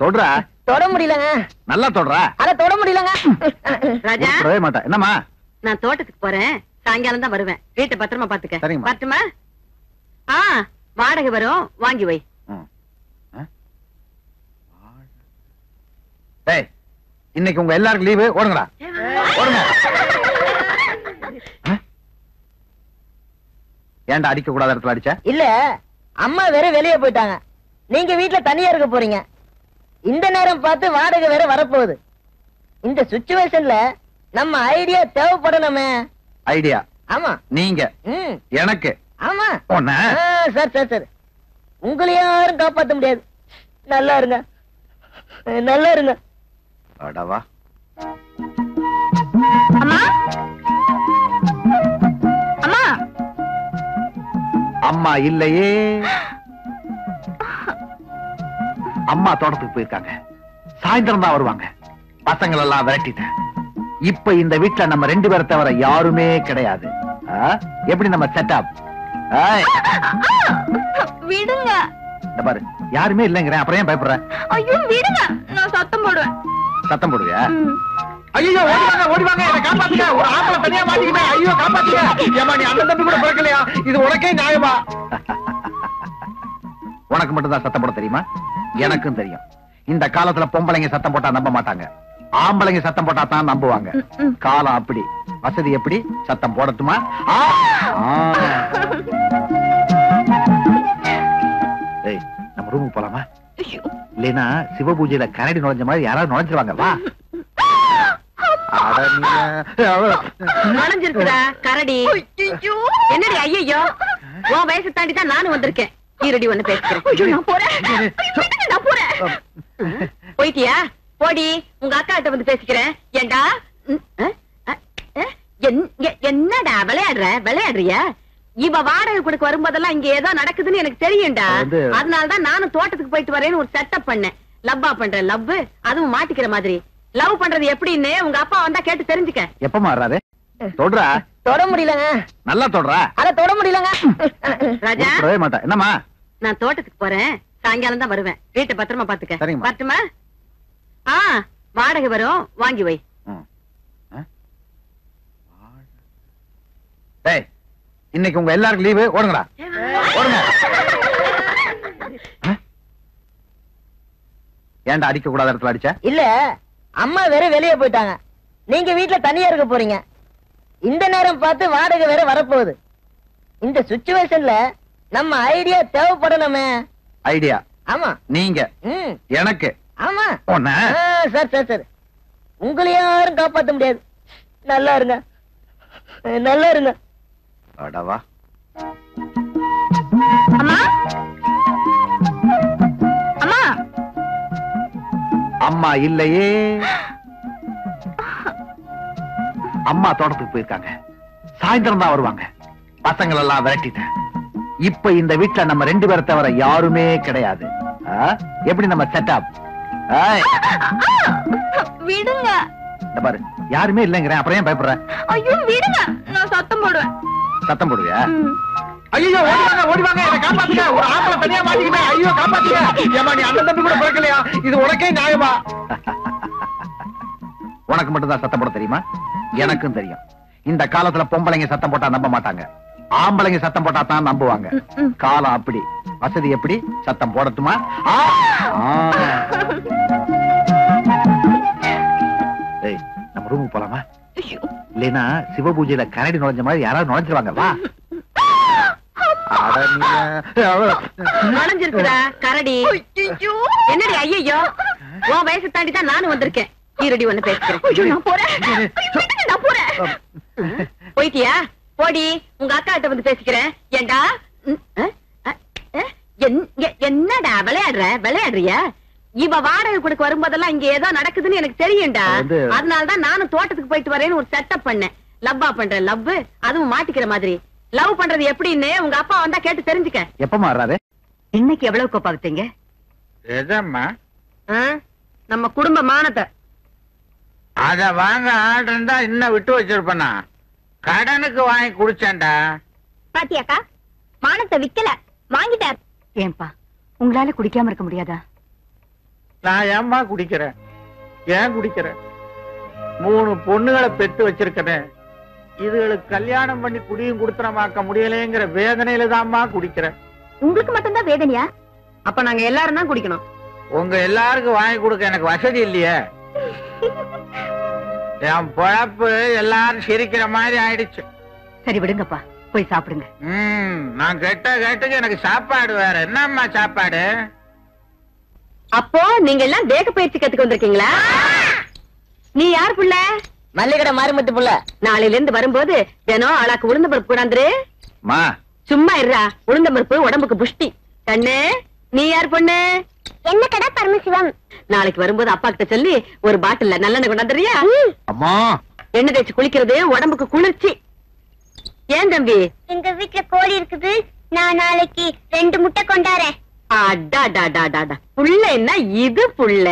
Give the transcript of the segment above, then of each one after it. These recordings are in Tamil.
தொடுறா. தொட முடியலங்க. நல்லா தொடுறா. அத தொட முடியலங்க. ராஜா மாட்டேன். என்னம்மா? நான் தோட்டத்துக்கு போறேன், சாயங்காலம் தான் வருவேன். வீட்டை பத்திரமா பாத்துக்க. பத்திரமா? வாடகை வரும், வாங்கி வை. இன்னைக்கு உங்க எல்லாருக்கும் லீவு. ஓடுங்கடா, ஓடுங்க. ஏன்டா அடிக்க கூடாத இடத்துல அடிச்ச? இல்ல, அம்மா வேற வெளியே போயிட்டாங்க. நீங்க வீட்டுல தனியா இருக்க போறீங்க. இந்த நேரம் பார்த்து வாடகை வேற வரப்போகுது. இந்த சிச்சுவேஷன்ல நம்ம ஐடியா தேவைப்படணுமே. ஐடியா? ஆமா. நீங்க எனக்கு? ஆமா. சார் சார் சார், உங்களை யாரும் காப்பாற்ற முடியாது. நல்லா இருங்க, நல்லா இருங்க. அடவா. அம்மா, அம்மா, அம்மா இல்லையே. அம்மா தோட்டத்துக்கு போயிருக்காங்க. சாயந்தரம் தான் வருவாங்க. பசங்கள் எல்லாம் விரட்டிட்டேன். இப்ப இந்த வீட்டுல நம்ம 2 பேரை தவிர யாருமே கிடையாது. எப்படி நம்ம செட்டப்? விடுங்க. இந்த பாரு, யாருமே இல்லைங்கிறேன். அப்புறம் ஏன் பயப்படுற? ஐயோ விடுங்க, நான் சத்தம் போடுவேன். சத்தம் போடுவியா? ஐயோ ஓடிவாங்க, ஓடிவாங்க, என்ன காப்பாத்துங்க. ஒரு ஆம்பளை தனியா மாட்டிக்கிட்டேன். ஐயோ காப்பாத்துங்க. ஏமா நீ அந்த தம்பி கூட பிறக்கலையா? இது உனக்கே நியாயமா? உனக்கு மட்டும் தான் சத்தம் போட தெரியுமா? எனக்கும் தெரியும். இந்த காலத்துல பொம்பளைங்க சத்தம் போட்டா நம்ப மாட்டாங்க. ஆம்பளைங்க சத்தம் போட்டா தான் நம்புவாங்க. காலம் அப்படி. வசதி எப்படி? சத்தம் போடட்டுமா? நம்ம ரூமுக்கு போலாமா? இல்லைன்னா சிவ பூஜையில கரடி நுழைஞ்ச மாதிரி யாராவது நுழைஞ்சிருவாங்க. வா. நுழைஞ்சிருக்குடா கரடி. என்னடி? ஐயோ, உன் வயசு தாண்டி தான் நானும் வந்திருக்கேன். ஈரடி ஒண்ணு பேசுறேன். நான் போறேன். போயிட்டியா? போடி, உங்க அக்கா கிட்ட வந்து பேசிக்கிறேன். ஏண்டா என்னடா விளையாடுறியா? இவ வாடகை கொடுக்க வரும்போதெல்லாம் இங்க ஏதோ நடக்குதுன்னு எனக்கு தெரியும்டா. அதனாலதான் நானும் தோட்டத்துக்கு போயிட்டு வரேன்னு ஒரு செட்டப் பண்ணேன். லவ்வா பண்றேன். லவ், அதுவும் மாட்டிக்கிற மாதிரி. லவ் பண்றது எப்படின்னு உங்க அப்பா வந்தா கேட்டு தெரிஞ்சுக்க. எப்ப மாறாரு? தொடுறா. தொட முடியலங்க. நல்லா தொடுறா. அத தொட முடியலங்க. ராஜா மாட்டேன். என்னம்மா? நான் தோட்டத்துக்கு போறேன், சாயங்காலம் தான் வருவேன். வீட்டை பத்திரமா பாத்துக்க. பத்திரமா? வாடகை வரும், வாங்கி வை. இன்னைக்கு உங்க எல்லாருக்கும் லீவு. ஓடுங்கடா, ஓடுங்க. ஏன்டா அடிக்க கூடாத இடத்துல அடிச்ச? இல்ல, அம்மா வேற வெளியே போயிட்டாங்க. நீங்க வீட்டுல தனியா இருக்க போறீங்க. இந்த நேரம் பார்த்து வாடகை வேற வரப்போகுது. இந்த சிச்சுவேஷன்ல நம்ம ஐடியா தேவைப்படணுமே. ஐடியா? ஆமா. நீங்க எனக்கு? ஆமா. சார் சார் சார், உங்களை யாரும் காப்பாற்ற முடியாது. நல்லா இருங்க, நல்லா இருங்க. அடவா. அம்மா, அம்மா, அம்மா இல்லையே. அம்மா தோட்டத்துக்கு போயிருக்காங்க. சாயந்தரம் தான் வருவாங்க. பசங்கள் எல்லாம் விரட்டிட்டேன். இப்ப இந்த வீட்டுல நம்ம 2 பேரை தவிர யாருமே கிடையாது. எப்படி நம்ம செட்டப்? விடுங்க. இந்த பாரு, யாருமே இல்லைங்கிறேன். அப்புறம் ஏன் பயப்படுற? ஐயோ விடுங்க, நான் சத்தம் போடுவேன். சத்தம் போடுவியா? ஐயோ ஓடிவாங்க, ஓடிவாங்க, என்ன காப்பாத்துங்க. ஒரு ஆம்பளை தனியா மாட்டிக்கிட்டேன். ஐயோ காப்பாத்துங்க. ஏமா நீ அந்த தம்பி கூட பிறக்கலையா? இது உனக்கே நியாயமா? உனக்கு மட்டும் தான் சத்தம் போட தெரியுமா? எனக்கும் தெரியும். இந்த காலத்துல பொம்பளைங்க சத்தம் போட்டா நம்ப மாட்டாங்க. ஆம்பளைங்க சத்தம் போட்டா தான் நம்புவாங்க. காலம் அப்படி. வசதி எப்படி? சத்தம் போடட்டுமா? நம்ம ரூமுக்கு போலாமா? இல்லைன்னா சிவ பூஜையில கரடி நுழைஞ்ச மாதிரி யாராவது நுழைஞ்சிருவாங்க. வா. நுழைஞ்சிருக்குடா கரடி. என்னடி? ஐயோ, உன் வயசு தாண்டி தான் நானும் வந்திருக்கேன். ஈரடி ஒண்ணு பேசுறேன். நான் போறேன். போயிட்டியா? போடி, உங்க அக்கா கிட்ட வந்து பேசிக்கிறேன். ஏண்டா என்னடா விளையாடுறியா? இவ வாடகை கொடுக்க வரும்போதெல்லாம் இங்க ஏதோ நடக்குதுன்னு எனக்கு தெரியும்டா. அதனாலதான் நானும் தோட்டத்துக்கு போயிட்டு வரேன்னு ஒரு செட்டப் பண்ணேன். லவ்வா பண்றேன். லவ், அதுவும் மாட்டிக்கிற மாதிரி. லவ் பண்றது எப்படின்னு உங்க அப்பா வந்தா கேட்டு தெரிஞ்சுக்க. எப்ப மாறாரு? இன்னைக்கு எவ்வளவு கோப்பா வித்தீங்க? எதம்மா? நம்ம குடும்ப மானத்தை. அத வாங்க ஆர்டர் இருந்தா இன்னும் விட்டு வச்சிருப்பனா? கடனுக்கு வாங்கி குடிச்சேன்டா. பாத்தியாக்கா, மானத்தை விக்கல, வாங்கிட்டார். ஏன்பா, உங்களால குடிக்காம இருக்க முடியாதா? நான் ஏம்மா குடிக்கிறேன்? ஏன் குடிக்கிறேன்? 3 பொண்ணுகளை பெத்து வச்சிருக்கேன். இதுகளுக்கு கல்யாணம் பண்ணி குடியும் குடுத்தனமாக்க முடியலைங்கிற வேதனையில தான்மா குடிக்கிறேன். உங்களுக்கு மட்டும்தான் வேதனையா? அப்ப நாங்க எல்லாரும் தான் குடிக்கணும். உங்க எல்லாருக்கும் வாங்கி கொடுக்க எனக்கு வசதி இல்லையே. என் பொழப்பு எல்லாரும் சிரிக்கிற மாதிரி ஆயிடுச்சு. சரி விடுங்கப்பா, போய் சாப்பிடுங்க. நான் கேட்டுக்கு எனக்கு சாப்பாடு வேற. என்னம்மா சாப்பாடு? அப்போ நீங்க எல்லாம் தேக பயிற்சி கத்துக்க வந்திருக்கீங்களா? நீ யார் புள்ள? மல்லிகடை மாரிமுத்து புள்ள. நாளையில இருந்து வரும்போது தினம் ஆளாக்கு உளுந்த பருப்பு கூடாந்துரு. மா சும்மா இருடா, உளுந்த பருப்பு உடம்புக்கு புஷ்டி. கண்ணு, நீ யார் பொண்ணு? என்ன கடை பரமசிவம். நாளைக்கு வரும்போது அப்பா கிட்ட சொல்லி ஒரு பாட்டில்ல நல்லெண்ணெய் கொண்டாந்துறியா? அம்மா எண்ணெய் தேய்ச்சி குளிக்கிறது உடம்புக்கு குளிர்ச்சி. ஏன் தம்பி? எங்க வீட்டுல கோழி இருக்குது, நான் நாளைக்கு 2 முட்டை கொண்டாரேன். அடாடாடாடாடா, புள்ள என்ன இது புள்ள?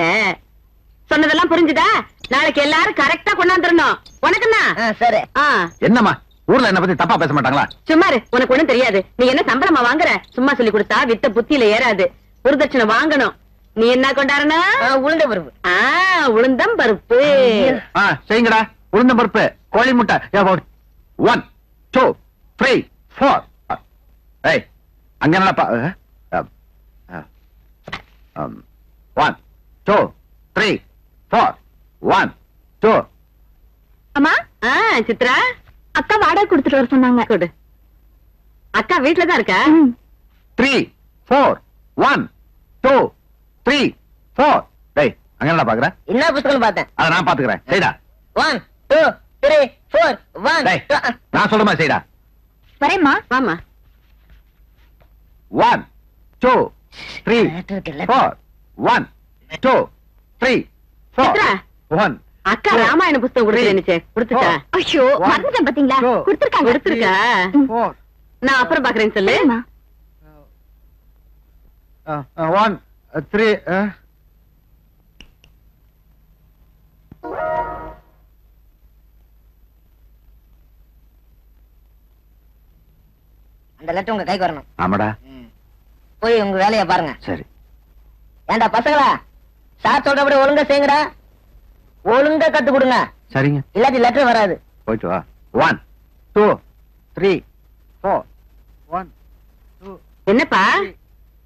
சொன்னதெல்லாம் புரிஞ்சுதா? நாளைக்கு எல்லாரும் கரெக்டா கொண்டாந்துடணும். உனக்குன்னா சரி. என்னம்மா ஊர்ல என்ன பத்தி தப்பா பேச மாட்டாங்களா? சும்மாரு, உனக்கு ஒண்ணும் தெரியாது. நீ என்ன சம்பளமா வாங்குற? சும்மா சொல்லி கொடுத்தா வித்த புத்தியில ஏறாது. குருதட்சணை வாங்கணும். நீ என்ன கொண்டாடணும்? உளுந்த பருப்பு. உளுந்தம் பருப்பு. செய்யுங்கடா. உளுந்தம் பருப்பு, கோழி முட்டை. 1 2 3 4. ஏய் அங்க என்னடா? 1 2 3 4 1 2. அம்மா. சித்ரா, அக்கா வாடகை கொடுத்துட்டு வர சொன்னாங்க. கொடு. அக்கா வீட்டுலதான் இருக்கா? 3 4 1 2 3 4. டேய் அங்க என்னடா பாக்குற? என்ன புத்தகம் பார்த்தேன். அத நான் பாத்துக்கறேன். செய்டா. 1 2 3 4 1. டேய் நான் சொல்ற மாதிரி செய்டா. வரேம்மா. வாமா. 1 2 3 4 1 2 3 4 1. அக்கா ராமாயண புத்தகம் கொடுத்துருச்சு. கொடுத்துட்டா? ஐயோ மறந்துட்டேன் பாத்தீங்களா? கொடுத்துருக்காங்க. கொடுத்துருக்கா? நான் அப்புறம் பாக்குறேன்னு சொல்லு. 1 3. அந்த லெட்டர் உங்க கைக்கு வரணும். ஆமாடா. போய் உங்க வேலைய பாருங்க. சரி. ஏண்டா பசங்களா, சார் சொல்றபடி ஒழுங்கா செய்யுங்கடா. ஒழுங்கா கத்து கொடுங்க. சரிங்க. இல்லாட்டி லெட்டர் வராது. போயிட்டு வா. 1 2 3 4 1 2. என்னப்பா?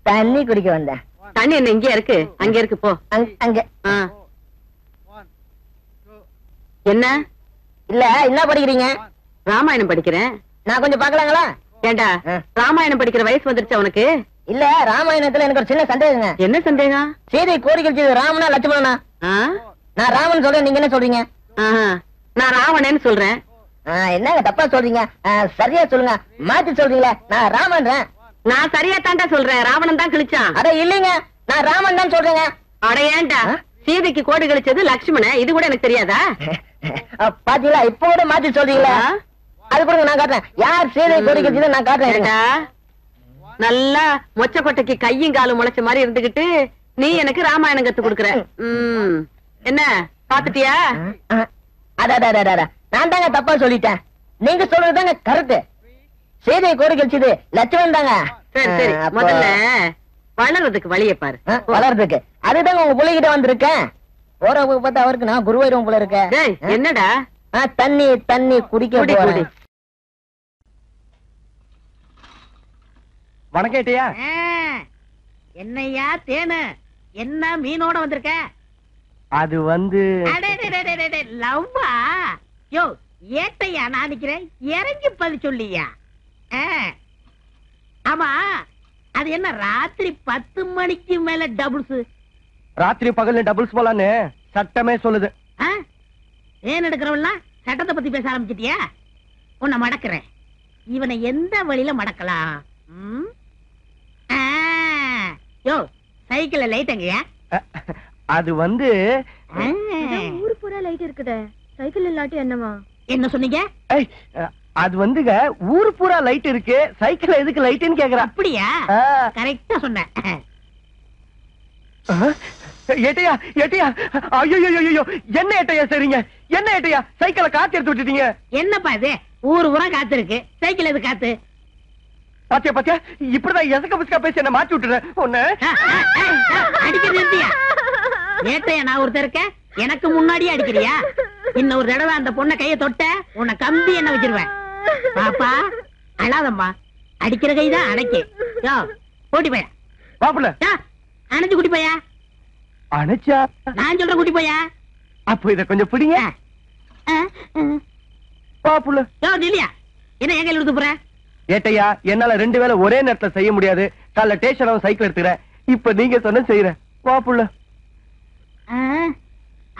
தண்ணி குடிக்க வந்தேன். தண்ணி என்ன இங்கே இருக்கு? அங்க இருக்கு, போ. அங்க. என்ன? இல்ல என்ன படிக்கிறீங்க? ராமாயணம் படிக்கிறேன். நான் கொஞ்சம் பாக்கலாங்களா? ஏண்டா, ராமாயணம் படிக்கிற வயசு வந்துருச்சா உனக்கு? இல்ல, ராமாயணத்துல எனக்கு ஒரு சின்ன சந்தேகங்க. என்ன சந்தேகம்? சீதை கோரிக்கை ராமனா லட்சுமணனா? நான் ராமன் சொல்றேன், நீங்க என்ன சொல்றீங்க? நான் ராவணன்னு சொல்றேன். என்னங்க தப்பா சொல்றீங்க? சரியா சொல்லுங்க. மாத்தி சொல்றீங்களா? நான் ராமன்றேன். நான் சரியா தாண்டா சொல்றேன். ராவணன் தான் கிழிச்சான். அட இல்லீங்க, நான் ராமன் தான் சொல்றேங்க. அட ஏண்டா, சீதைக்கு கோடு கிழிச்சது லட்சுமணன். இது கூட எனக்கு தெரியாதா? பாத்தீங்களா, இப்ப கூட மாத்தி சொல்றீங்களா? அது கூட நான் காட்டுறேன். யார் சீதை கோரி கிழிச்சது நான் காட்டுறேன். நல்லா மொச்சக்கொட்டைக்கு கையும் காலும் முளைச்ச மாதிரி இருந்துகிட்டு நீ எனக்கு ராமாயணம் கத்து கொடுக்கற. என்ன பாத்துட்டியா? நான் தாங்க தப்பா சொல்லிட்டேன். நீங்க சொல்றதுதாங்க கரெக்ட். சீதை கோரி கிழிச்சது லட்சுமணன் தாங்க. சரி சரி, முதல்ல வளர்றதுக்கு வழியை பாரு. வளர்றதுக்கு அதுதாங்க உங்க பிள்ளைகிட்ட வந்திருக்கேன். போறவங்க பார்த்தா அவருக்கு நான் குருவாயிரும் போல இருக்கேன். என்னடா? தண்ணி தண்ணி குடிக்க போறேன். வணக்கேட்டியா? என்னையா தேனு, என்ன மீனோட வந்திருக்க? அது வந்து லவ்வா? யோ ஏட்டையா, நான் நிக்கிறேன் இறங்கி பதில் சொல்லியா? ஆமா, அது என்ன ராத்திரி 10 மணிக்கு மேல டபுள்ஸ்? ராத்திரி பகல்ல டபுள்ஸ் போலான்னு சட்டமே சொல்லுது. ஏன் எடுக்கிறவெல்லாம் சட்டத்தை பத்தி பேச ஆரம்பிச்சிட்டியா? உன்னை மடக்குறேன். இவனை எந்த வழியில மடக்கலாம்? யோ சைக்கிள்ல லைட் எங்கயா? அது வந்து ஊரு பூரா லைட் இருக்குதே, சைக்கிள் இல்லாட்டி என்னமா? என்ன சொன்னீங்க? அது வந்துங்க ஊரு பூரா லைட் இருக்கு, சைக்கிள் எதுக்கு லைட்னு கேக்குறா. அப்படியா? கரெக்டா சொன்ன. ஏட்டையா ஏட்டையா, ஐயோ என்ன ஏட்டையா சரிங்க? என்ன ஏட்டையா சைக்கிளை காத்து எடுத்து விட்டுட்டீங்க? என்னப்பா இது, ஊரு பூரா காத்து இருக்கு, சைக்கிள் எது காத்து? பாத்தியா பாத்தியா, இப்படிதான் எசக்க புஸ்கா பேசி என்ன மாத்தி விட்டுறேன். ஒண்ணு அடிக்கிறது ஏட்டையா நான் ஒருத்தர் இருக்க எனக்கு முன்னாடியே அடிக்கிறியா? இன்னொரு தடவை அந்த பொண்ணை கைய தொட்ட உன்னை கம்பி என்ன வச்சிருவேன். பாப்பா அழாதம்மா, அடிக்கிற கைதான் அணைக்கு. யோ ஓட்டி போயா பாப்புல அணைஞ்சு குட்டி போயா. அணைச்சா நான் சொல்ற குட்டி போயா. அப்போ இத கொஞ்சம் பிடிங்க பாப்புல. யோ இல்லையா என்ன எங்க எடுத்து போற? ஏட்டையா என்னால 2 வேளை ஒரே நேரத்துல செய்ய முடியாது. காலைல ஸ்டேஷன் சைக்கிள் எடுத்துக்கிறேன். இப்ப நீங்க சொன்ன செய்யறேன் பாப்புல.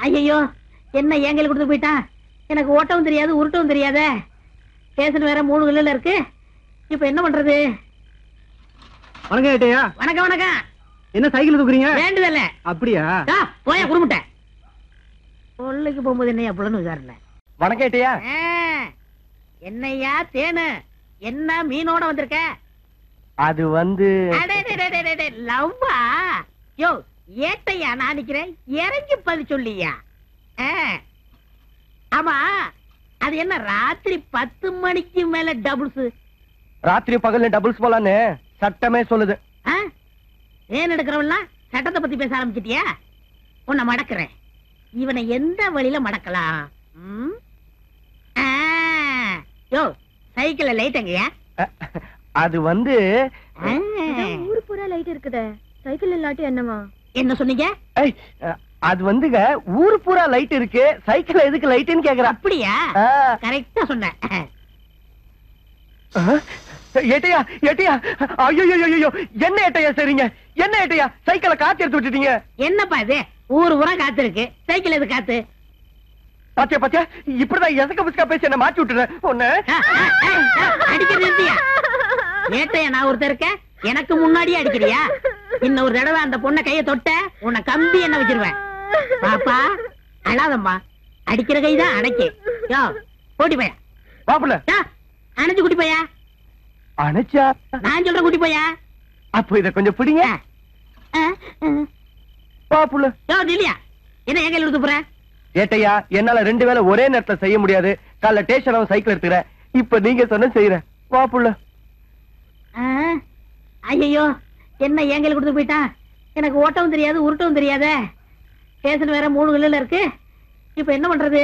ஐயோ என்ன ஏங்கல் கொடுத்து போயிட்டான். எனக்கு ஓட்டவும் தெரியாது உருட்டவும் தெரியாதே. ஸ்டேஷன் வேற 3 கல்லுல இருக்கு. இப்ப என்ன பண்றது? வணக்கம் ஏட்டையா. வணக்கம் வணக்கம். என்ன சைக்கிள் தூக்குறீங்க? வேண்டுதல்ல. அப்படியா? போயா குடுமுட்ட சொல்லுக்கு போகும்போது என்னையா புலன்னு விசாரணை. வணக்கம் ஏட்டையா. என்னையா தேனு என்ன மீனோட வந்திருக்க? அது வந்து லவ்வா? யோ ஏட்டையா நான் நிக்கிறேன் இறங்கி பதில் சொல்லியா. ஆமா அது என்ன ராத்திரி 10 மணிக்கு மேல டபுள்ஸ்? ராத்திரி பகல்ல டபுள்ஸ் போலான்னு சட்டமே சொல்லுது. ஏன் எடுக்கிறவெல்லாம் சட்டத்தை பத்தி பேச ஆரம்பிச்சிட்டியா? உன்னை மடக்குறேன். இவனை எந்த வழியில மடக்கலாம்? யோ சைக்கிள்ல லைட் எங்கயா? அது வந்து ஊரு பூரா லைட் இருக்குதே, சைக்கிள் இல்லாட்டி என்னமா? என்ன சொன்னீங்க? அது வந்துங்க ஊரு பூரா லைட் இருக்கு, சைக்கிள் எதுக்கு லைட்னு கேக்குறா. அப்படியா? கரெக்டா சொன்னேன். ஏட்டையா ஏட்டையா ஐயோ என்ன ஏட்டையா சரிங்க? என்ன ஏட்டையா சைக்கிளை காத்து எடுத்து விட்டுட்டீங்க? என்னப்பா இது ஊரு பூரா காத்து இருக்கு, சைக்கிள் எது காத்து? பாத்தியா பாத்தியா இப்படிதான் எசக்க புஸ்கா பேசி என்ன மாட்டி விட்டுறேன். ஒண்ணு அடிக்கிறது இருந்தியா? ஏட்டையா நான் ஒருத்தர் இருக்க எனக்கு முன்னாடியே அடிக்கிறியா? இன்னொரு தடவை அந்த பொண்ணை கைய தொட்ட உன்னை கம்பி என்ன வச்சிருவேன். பாப்பா அழாதம்மா, அடிக்கிற கைதான் அணைக்கு. யோ ஓட்டி போயா பாப்புல. அணைஞ்சு குட்டி போயா. அணைச்சா நான் சொல்ற குட்டி போயா. அப்போ இத கொஞ்சம் பிடிங்க பாப்புல. யோ இல்லையா என்ன எங்க எடுத்து போற? ஏட்டையா என்னால 2 வேளை ஒரே நேரத்துல செய்ய முடியாது. காலைல ஸ்டேஷன் சைக்கிள் எடுத்துக்கிறேன். இப்ப நீங்க சொன்ன செய்யறேன் பாப்புல. ஐயோ என்ன ஏங்கல் கொடுத்து போயிட்டான். எனக்கு ஓட்டவும் தெரியாது உருட்டவும் தெரியாதே. ஸ்டேஷன் வேற 3 கல்லுல இருக்கு. இப்ப என்ன பண்றது?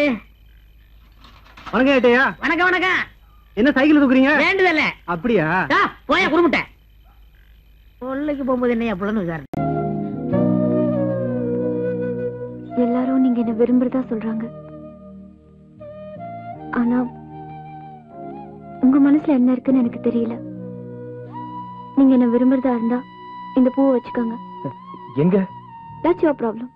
வணக்கம் ஏட்டையா. வணக்கம் வணக்கம். என்ன சைக்கிள் தூக்குறீங்க? வேண்டுதல்ல. அப்படியா? போயா குடுமுட்ட சொல்லுக்கு போகும்போது என்னையா புலன்னு விசாரணை. எல்லாரும் நீங்க என்ன விரும்புறதா சொல்றாங்க. ஆனா உங்க மனசுல என்ன இருக்குன்னு எனக்கு தெரியல. நீங்க என்ன விரும்புறதா இருந்தா இந்த பூவை வச்சுக்கோங்க. எங்க? That's your problem.